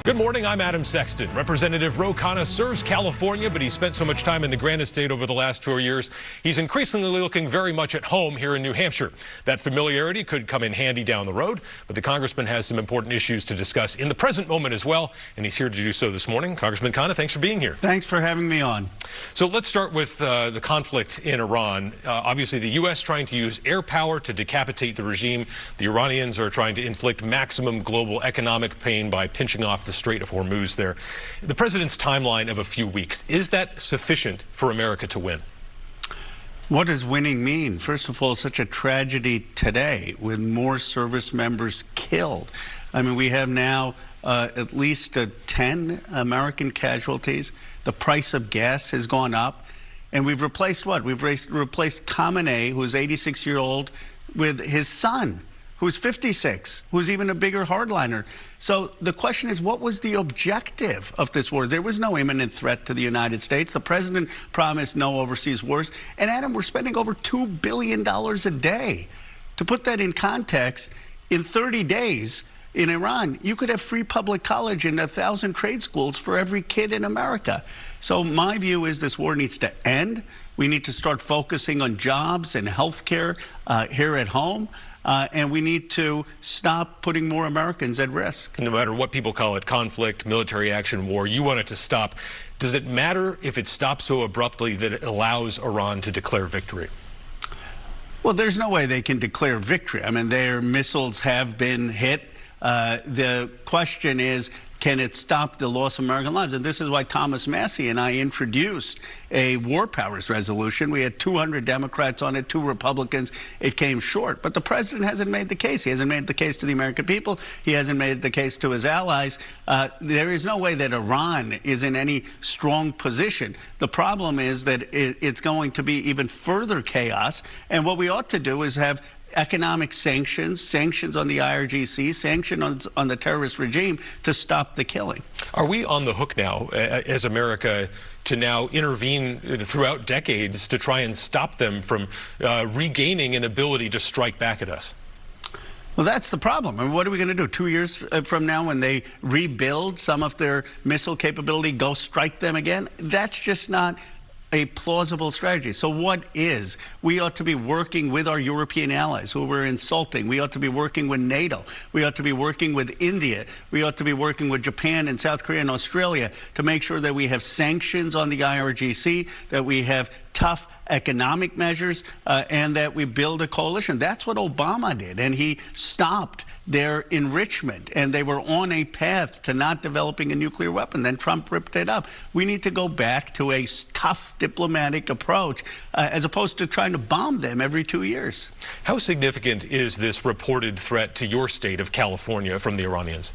Good morning, I'm Adam Sexton. Representative Khanna serves California, but he spent so much time in the Granite State over the last 4 years, he's increasingly looking very much at home here in New Hampshire. That familiarity could come in handy down the road, but the congressman has some important issues to discuss in the present moment as well, and he's here to do so this morning. Congressman Khanna, thanks for being here. Thanks for having me on. So let's start with the conflict in Iran. Obviously, the U.S. trying to use air power to decapitate the regime. The Iranians are trying to inflict maximum global economic pain by pinching off the Strait of Hormuz there. The president's timeline of a few weeks, is that sufficient for America to win? What does winning mean? First of all, such a tragedy today with more service members killed. I mean, we have now at least 10 American casualties. The price of gas has gone up. And we've replaced what? We've replaced Khanna, who's 86-year-old, with his son, who's 56, who's even a bigger hardliner. So the question is, what was the objective of this war? There was no imminent threat to the United States. The president promised no overseas wars. And Adam, we're spending over $2 billion a day. To put that in context, in 30 days in Iran, you could have free public college and 1,000 trade schools for every kid in America. So my view is this war needs to end. We need to start focusing on jobs and health care here at home. And we need to stop putting more Americans at risk. No matter what people call it, conflict, military action, war, you want it to stop. Does it matter if it stops so abruptly that it allows Iran to declare victory? Well, there's no way they can declare victory. I mean, their missiles have been hit. The question is, can it stop the loss of American lives? And this is why Thomas Massie and I introduced a war powers resolution. We had 200 Democrats on it, 2 Republicans. It came short. But the president hasn't made the case. He hasn't made the case to the American people. He hasn't made the case to his allies. There is no way that Iran is in any strong position. The problem is that it's going to be even further chaos. And what we ought to do is have economic sanctions on the IRGC, sanctions on the terrorist regime to stop the killing. Are we on the hook now, as America, to now intervene throughout decades to try and stop them from regaining an ability to strike back at us? Well, that's the problem. I mean, what are we going to do? 2 years from now, when they rebuild some of their missile capability, go strike them again? That's just not a plausible strategy. So what is? We ought to be working with our European allies who we're insulting. We ought to be working with NATO. We ought to be working with India. We ought to be working with Japan and South Korea and Australia to make sure that we have sanctions on the IRGC, that we have tough economic measures, and that we build a coalition. That's what Obama did, and he stopped their enrichment, and they were on a path to not developing a nuclear weapon. Then Trump ripped it up. We need to go back to a tough diplomatic approach as opposed to trying to bomb them every 2 years. How significant is this reported threat to your state of California from the Iranians?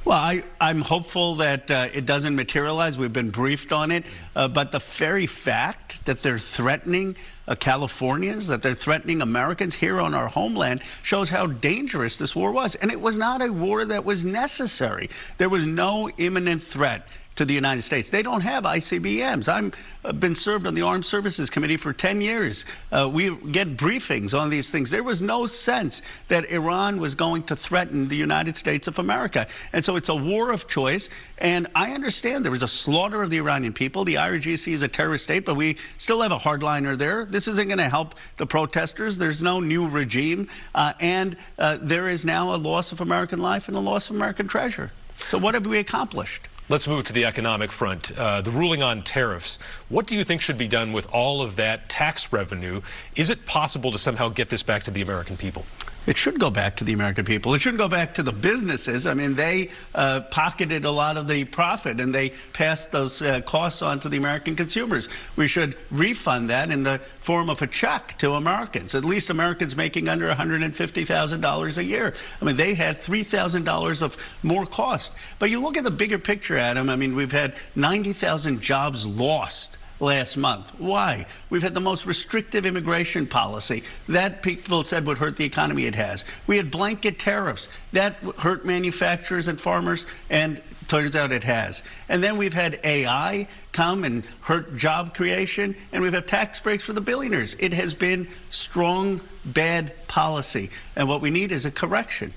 Well, I'm hopeful that it doesn't materialize. We've been briefed on it. But the very fact that they're threatening Californians, that they're threatening Americans here on our homeland, shows how dangerous this war was. And it was not a war that was necessary. There was no imminent threat to the United States. They don't have ICBMs. I've been served on the Armed Services Committee for 10 years. We get briefings on these things. There was no sense that Iran was going to threaten the United States of America. And so it's a war of choice. And I understand there was a slaughter of the Iranian people. The IRGC is a terrorist state, but we still have a hardliner there. This isn't going to help the protesters. There's no new regime. And there is now a loss of American life and a loss of American treasure. So what have we accomplished? Let's move to the economic front. The ruling on tariffs. What do you think should be done with all of that tax revenue? Is it possible to somehow get this back to the American people? It should go back to the American people. It shouldn't go back to the businesses. I mean, they pocketed a lot of the profit, and they passed those costs on to the American consumers. We should refund that in the form of a check to Americans, at least Americans making under $150,000 a year. I mean, they had $3,000 of more cost. But you look at the bigger picture, Adam. I mean, we've had 90,000 jobs lost last month. Why? We've had the most restrictive immigration policy that people said would hurt the economy. It has. We had blanket tariffs that hurt manufacturers and farmers, and turns out it has. And then we've had AI come and hurt job creation, and we've had tax breaks for the billionaires. It has been strong, bad policy, and what we need is a correction.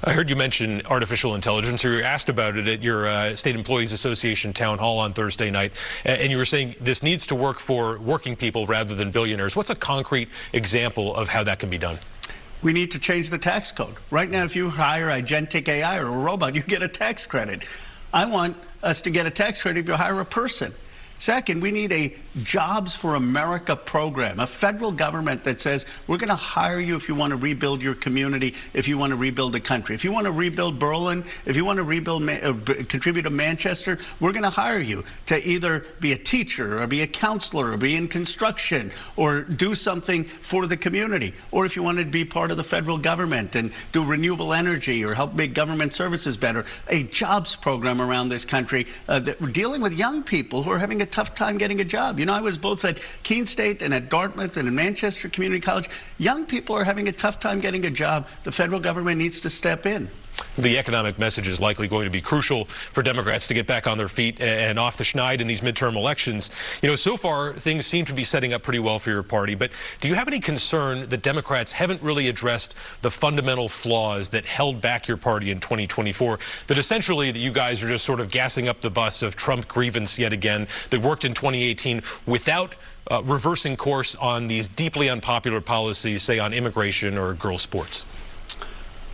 I heard you mention artificial intelligence, or you were asked about it at your State Employees Association town hall on Thursday night, and you were saying this needs to work for working people rather than billionaires. What's a concrete example of how that can be done? We need to change the tax code. Right now, if you hire agentic AI or a robot, you get a tax credit. I want us to get a tax credit if you hire a person. Second, we need a Jobs for America program, a federal government that says we're going to hire you if you want to rebuild your community, if you want to rebuild the country. If you want to rebuild Berlin, if you want to rebuild, contribute to Manchester, we're going to hire you to either be a teacher or be a counselor or be in construction or do something for the community. Or if you want to be part of the federal government and do renewable energy or help make government services better, a jobs program around this country that we're dealing with young people who are having a tough time getting a job. You know, I was both at Keene State and at Dartmouth and in Manchester Community College. Young people are having a tough time getting a job. The federal government needs to step in. The economic message is likely going to be crucial for Democrats to get back on their feet and off the schneid in these midterm elections. You know, so far, things seem to be setting up pretty well for your party, but do you have any concern that Democrats haven't really addressed the fundamental flaws that held back your party in 2024, that essentially that you guys are just sort of gassing up the bus of Trump grievance yet again, that worked in 2018 without reversing course on these deeply unpopular policies, say on immigration or girls' sports?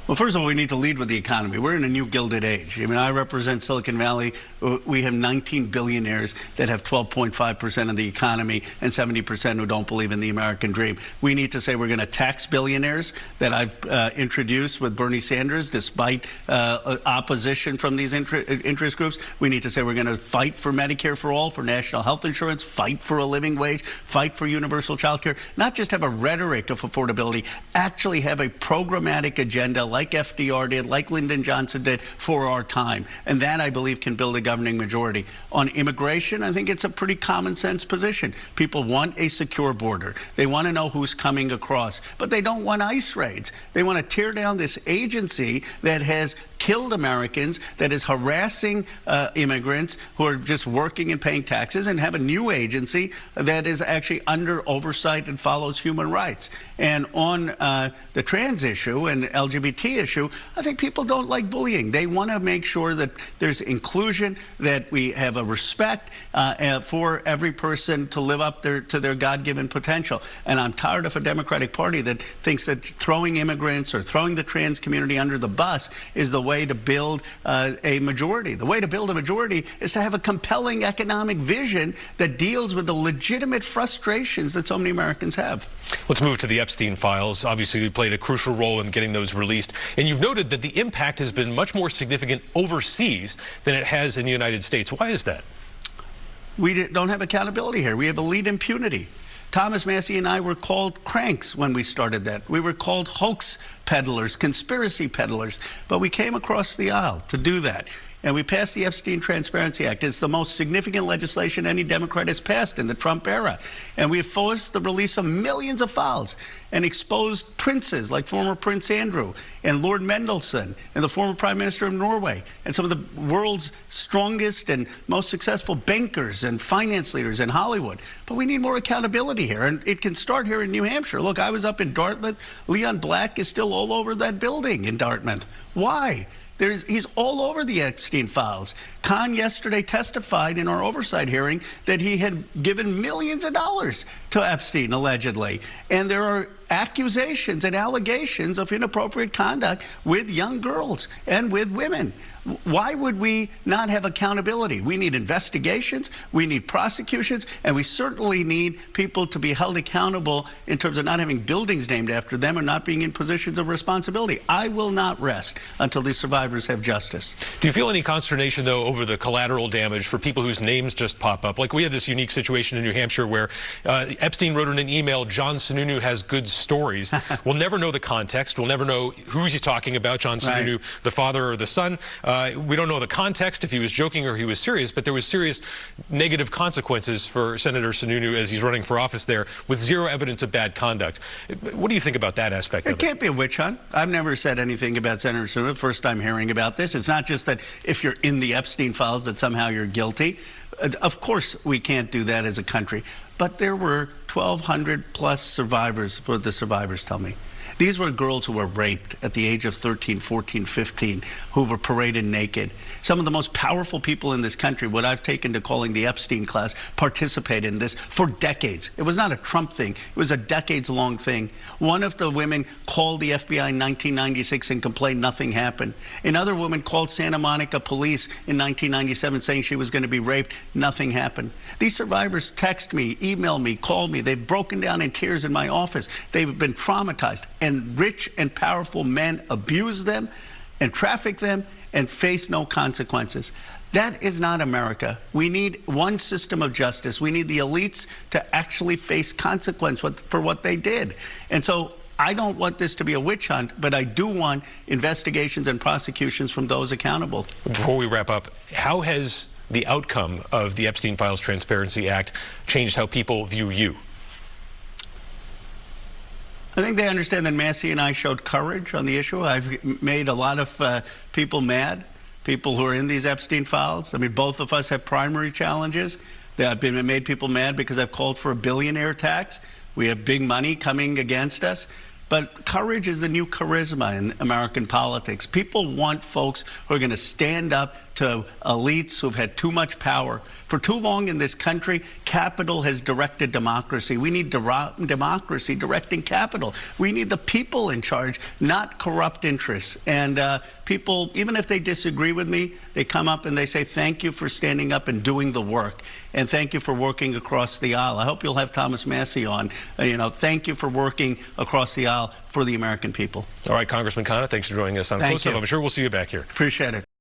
Well, first of all, we need to lead with the economy. We're in a new Gilded Age. I mean, I represent Silicon Valley. We have 19 billionaires that have 12.5% of the economy and 70% who don't believe in the American dream. We need to say we're going to tax billionaires that I've introduced with Bernie Sanders, despite opposition from these interest groups. We need to say we're going to fight for Medicare for all, for national health insurance, fight for a living wage, fight for universal child care, not just have a rhetoric of affordability, actually have a programmatic agenda like FDR did, like Lyndon Johnson did for our time. And that, I believe, can build a governing majority. On immigration, I think it's a pretty common sense position. People want a secure border. They want to know who's coming across, but they don't want ICE raids. They want to tear down this agency that has killed Americans, that is harassing immigrants who are just working and paying taxes, and have a new agency that is actually under oversight and follows human rights. And on the trans issue and LGBT issue, I think people don't like bullying. They want to make sure that there's inclusion, that we have a respect for every person to live up to their God-given potential. And I'm tired of a Democratic Party that thinks that throwing immigrants or throwing the trans community under the bus is the way to build a majority. The way to build a majority is to have a compelling economic vision that deals with the legitimate frustrations that so many Americans have. Let's move to the Epstein files. Obviously, you played a crucial role in getting those released. And you've noted that the impact has been much more significant overseas than it has in the United States. Why is that? We don't have accountability here. We have elite impunity. Thomas Massie and I were called cranks when we started that. We were called hoax peddlers, conspiracy peddlers, but we came across the aisle to do that. And we passed the Epstein Transparency Act. It's the most significant legislation any Democrat has passed in the Trump era. And we have forced the release of millions of files and exposed princes like former Prince Andrew and Lord Mendelsohn and the former Prime Minister of Norway and some of the world's strongest and most successful bankers and finance leaders in Hollywood. But we need more accountability here, and it can start here in New Hampshire. Look, I was up in Dartmouth. Leon Black is still all over that building in Dartmouth. Why? He's all over the Epstein files. Khan yesterday testified in our oversight hearing that he had given millions of dollars to Epstein, allegedly. And there are accusations and allegations of inappropriate conduct with young girls and with women. Why would we not have accountability? We need investigations, we need prosecutions, and we certainly need people to be held accountable in terms of not having buildings named after them or not being in positions of responsibility. I will not rest until these survivors have justice. Do you feel any consternation, though, over the collateral damage for people whose names just pop up? Like, we had this unique situation in New Hampshire where Epstein wrote in an email, John Sununu has good stories. We'll never know the context. We'll never know who he's talking about, John Sununu, right, the father or the son. We don't know the context, if he was joking or he was serious, but there was serious negative consequences for Senator Sununu as he's running for office there with zero evidence of bad conduct. What do you think about that aspect of it? It can't be a witch hunt. I've never said anything about Senator Sununu. First time hearing about this. It's not just that if you're in the Epstein files that somehow you're guilty. Of course we can't do that as a country. But there were 1,200 plus survivors, what the survivors tell me. These were girls who were raped at the age of 13, 14, 15, who were paraded naked. Some of the most powerful people in this country, what I've taken to calling the Epstein class, participated in this for decades. It was not a Trump thing. It was a decades-long thing. One of the women called the FBI in 1996 and complained nothing happened. Another woman called Santa Monica police in 1997 saying she was going to be raped. Nothing happened. These survivors text me, email me, call me. They've broken down in tears in my office. They've been traumatized. And rich and powerful men abuse them and traffic them and face no consequences. That is not America. We need one system of justice. We need the elites to actually face consequence for what they did. And so I don't want this to be a witch hunt, but I do want investigations and prosecutions from those accountable. Before we wrap up, how has the outcome of the Epstein Files Transparency Act changed how people view you? I think they understand that Massey and I showed courage on the issue. I've made a lot of people mad, people who are in these Epstein files. I mean, both of us have primary challenges. I've made people mad because I've called for a billionaire tax. We have big money coming against us. But courage is the new charisma in American politics. People want folks who are going to stand up to elites who've had too much power. For too long in this country, capital has directed democracy. We need democracy directing capital. We need the people in charge, not corrupt interests. And people, even if they disagree with me, they come up and they say, thank you for standing up and doing the work. And thank you for working across the aisle. I hope you'll have Thomas Massey on. Thank you for working across the aisle for the American people. All right, Congressman Khanna, thanks for joining us on CloseUp. I'm sure we'll see you back here. Appreciate it.